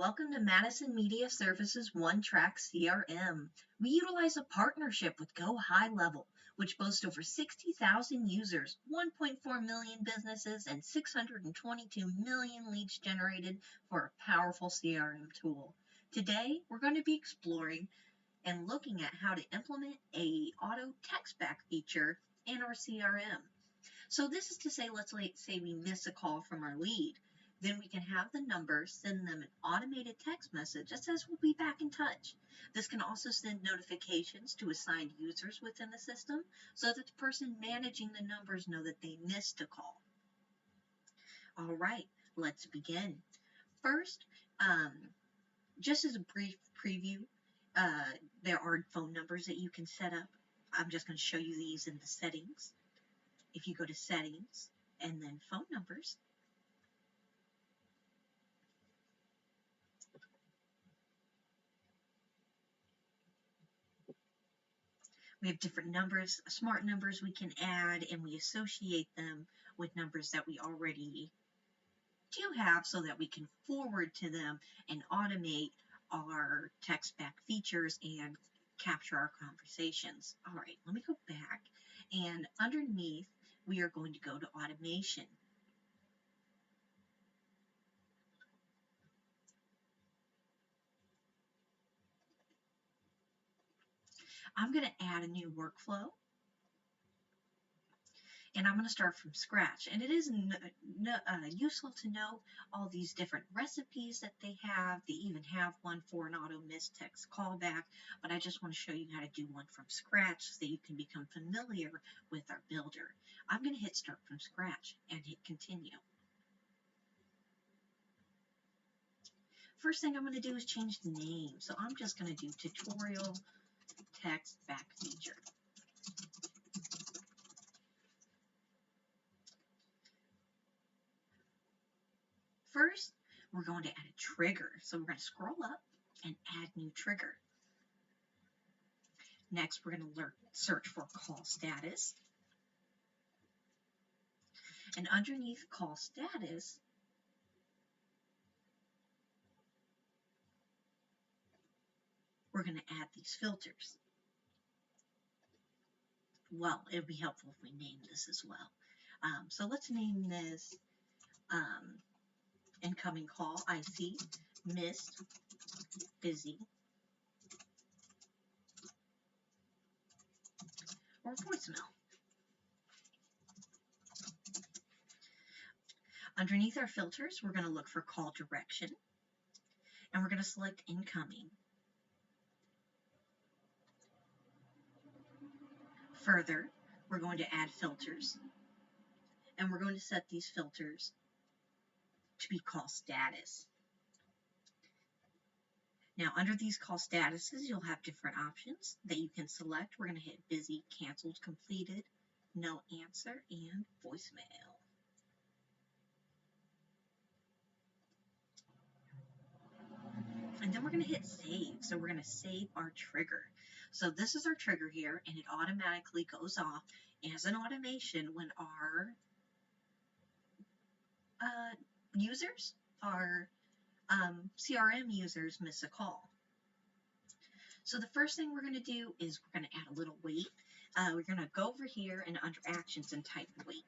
Welcome to Madison Media Services OneTrack CRM. We utilize a partnership with GoHighLevel, which boasts over 60,000 users, 1.4 million businesses, and 622 million leads generated for a powerful CRM tool. Today, we're going to be exploring and looking at how to implement a auto textback feature in our CRM. So this is to say, let's say we miss a call from our lead. Then we can have the number send them an automated text message that says we'll be back in touch. This can also send notifications to assigned users within the system so that the person managing the numbers know that they missed a call. All right, let's begin. First, just as a brief preview, there are phone numbers that you can set up. I'm just going to show you these in the settings. If you go to settings and then phone numbers, we have different numbers, smart numbers we can add, and we associate them with numbers that we already do have so that we can forward to them and automate our text back features and capture our conversations. All right, let me go back, and underneath we are going to go to automation. I'm going to add a new workflow, and I'm going to start from scratch. And it is useful to know all these different recipes that they have. They even have one for an auto missed text callback, but I just want to show you how to do one from scratch so that you can become familiar with our builder. I'm going to hit start from scratch and hit continue. First thing I'm going to do is change the name. So I'm just going to do tutorial text back feature. First, we're going to add a trigger. So we're going to scroll up and add new trigger. Next, we're going to search for call status. And underneath call status, we're going to add these filters. Well, it would be helpful if we name this as well. So let's name this incoming call, IC, missed, busy, or voicemail. Underneath our filters, we're going to look for call direction, and we're going to select incoming. Further, we're going to add filters, and we're going to set these filters to be call status. Now, under these call statuses, you'll have different options that you can select. We're going to hit busy, canceled, completed, no answer, and voicemail. And then we're going to hit save. So we're going to save our trigger. So this is our trigger here, and it automatically goes off as an automation when our users, our CRM users, miss a call. So the first thing we're going to do is we're going to add a little wait. We're going to go over here and under actions and type wait.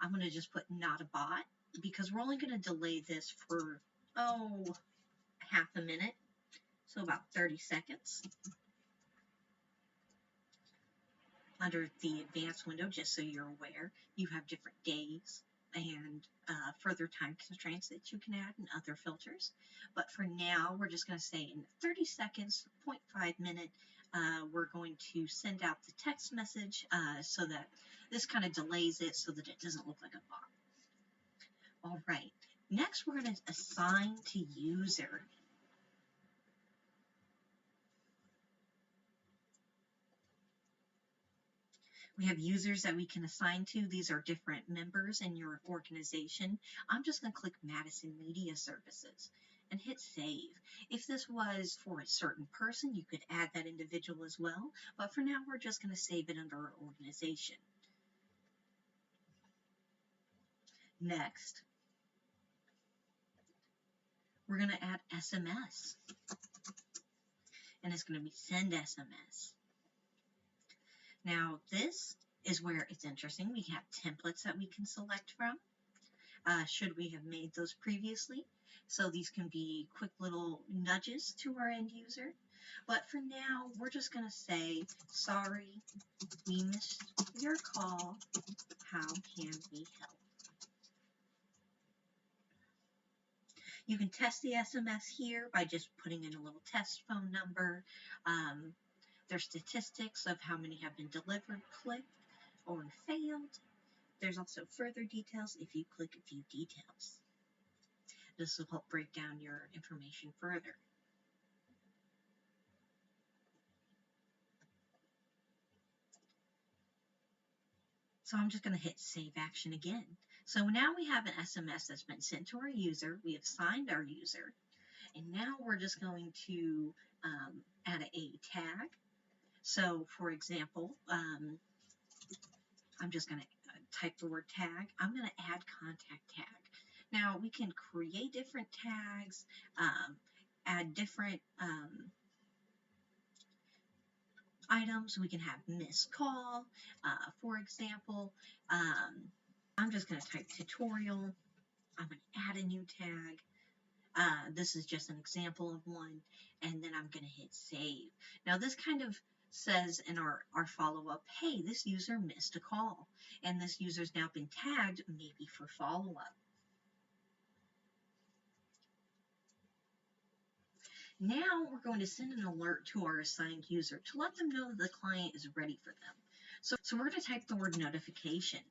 I'm going to just put not a bot because we're only going to delay this for, half a minute, so about 30 seconds. Under the advanced window, just so you're aware, you have different days and further time constraints that you can add and other filters. But for now, we're just going to say in 30 seconds, 0.5 minute, we're going to send out the text message so that this kind of delays it so that it doesn't look like a bot. All right, next we're going to assign to user. We have users that we can assign to. These are different members in your organization. I'm just going to click Madison Media Services and hit save. If this was for a certain person, you could add that individual as well, but for now we're just going to save it under our organization. Next, we're going to add SMS, and it's going to be send SMS. Now, this is where it's interesting. We have templates that we can select from, should we have made those previously. So these can be quick little nudges to our end user. But for now, we're just going to say, sorry, we missed your call. How can we help? You can test the SMS here by just putting in a little test phone number. There's statistics of how many have been delivered, clicked, or failed. There's also further details if you click View Details. This will help break down your information further. So I'm just going to hit Save Action again. So now we have an SMS that's been sent to our user. We have signed our user. And now we're just going to add a tag. So, for example, I'm just going to type the word tag. I'm going to add contact tag. Now, we can create different tags, add different items. We can have missed call, for example. I'm just going to type tutorial. I'm going to add a new tag. This is just an example of one, and then I'm going to hit save. Now, this kind of says in our follow-up, hey, this user missed a call, and this user's now been tagged maybe for follow-up. Now we're going to send an alert to our assigned user to let them know that the client is ready for them. So we're going to type the word notification.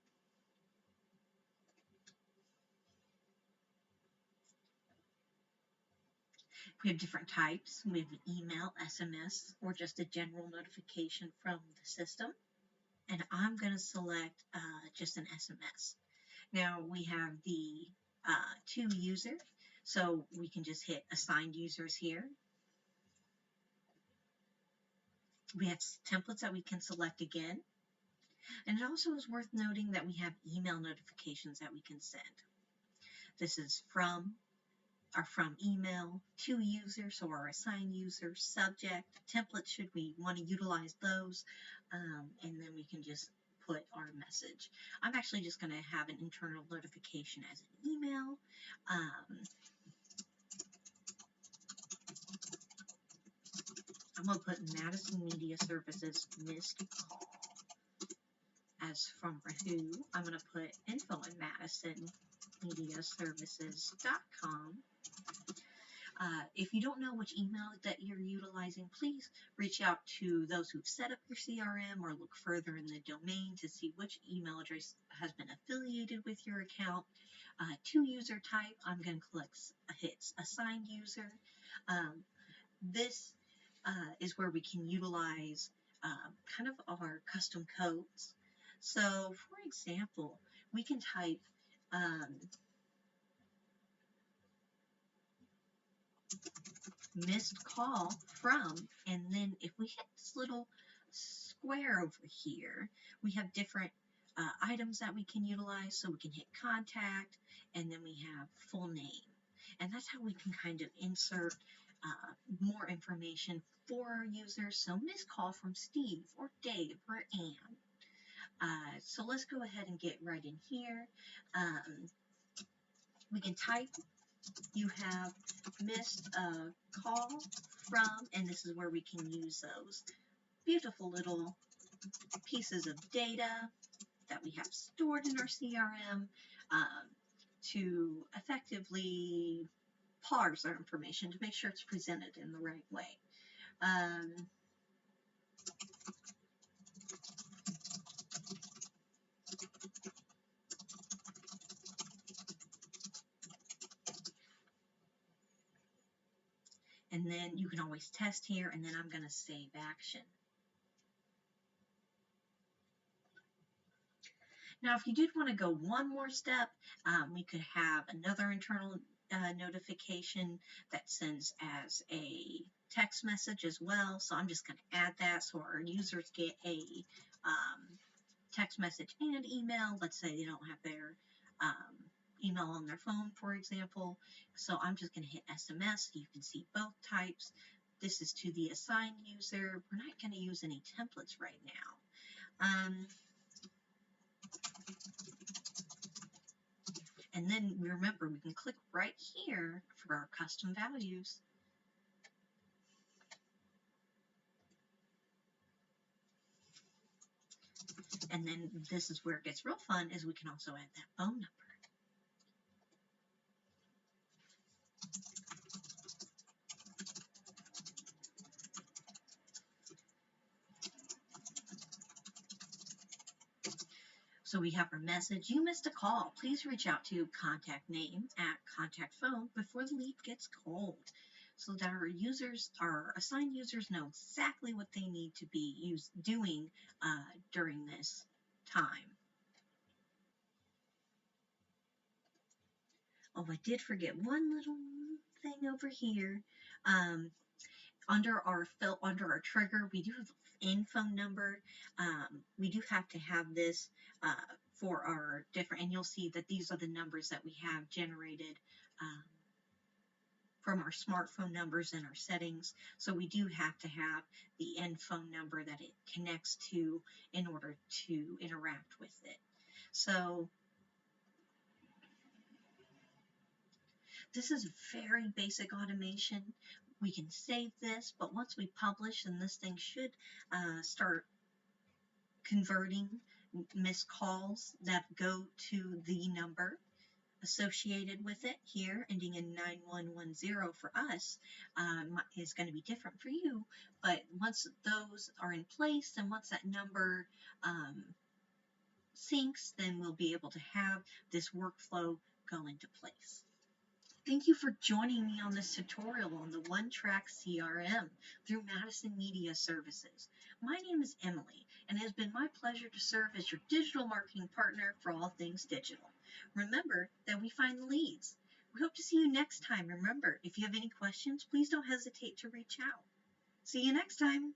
We have different types. We have email, SMS, or just a general notification from the system. And I'm going to select just an SMS. Now we have the to user, so we can just hit assigned users here. We have templates that we can select again. And it also is worth noting that we have email notifications that we can send. This is from email to user, so our assigned user, subject, template should we want to utilize those, and then we can just put our message. I'm actually just going to have an internal notification as an email. I'm going to put Madison Media Services missed call. As from who, I'm going to put info at MadisonMediaServices.com. If you don't know which email that you're utilizing, please reach out to those who've set up your CRM or look further in the domain to see which email address has been affiliated with your account. To user type, I'm going to hit assigned user. This is where we can utilize kind of our custom codes. So, for example, we can type missed call from, and then if we hit this little square over here, we have different items that we can utilize. So we can hit contact, and then we have full name. And that's how we can kind of insert more information for our users. So missed call from Steve or Dave or Ann. So let's go ahead and get right in here. We can type, you have missed a call from, and this is where we can use those beautiful little pieces of data that we have stored in our CRM to effectively parse our information to make sure it's presented in the right way. And then you can always test here, and then I'm going to save action. Now, if you did want to go one more step, we could have another internal notification that sends as a text message as well. So I'm just going to add that so our users get a text message and email. Let's say they don't have their email on their phone, for example. So I'm just going to hit SMS. You can see both types. This is to the assigned user. We're not going to use any templates right now. And then remember, we can click right here for our custom values. And then this is where it gets real fun, is we can also add that phone number. So we have our message, you missed a call. Please reach out to contact name at contact phone before the lead gets cold, so that our assigned users know exactly what they need to be doing during this time. Oh, I did forget one little thing over here. Under our trigger, we do have in phone number. We do have to have this for our different, and you'll see that these are the numbers that we have generated from our smartphone numbers and our settings. So we do have to have the end phone number that it connects to in order to interact with it. So this is very basic automation. We can save this, but once we publish, then this thing should start converting missed calls that go to the number associated with it. Here, ending in 9110 for us, is going to be different for you. But once those are in place, and once that number syncs, then we'll be able to have this workflow go into place. Thank you for joining me on this tutorial on the OneTrack CRM through Madison Media Services. My name is Emily, and it has been my pleasure to serve as your digital marketing partner for all things digital. Remember that we find the leads. We hope to see you next time. Remember, if you have any questions, please don't hesitate to reach out. See you next time.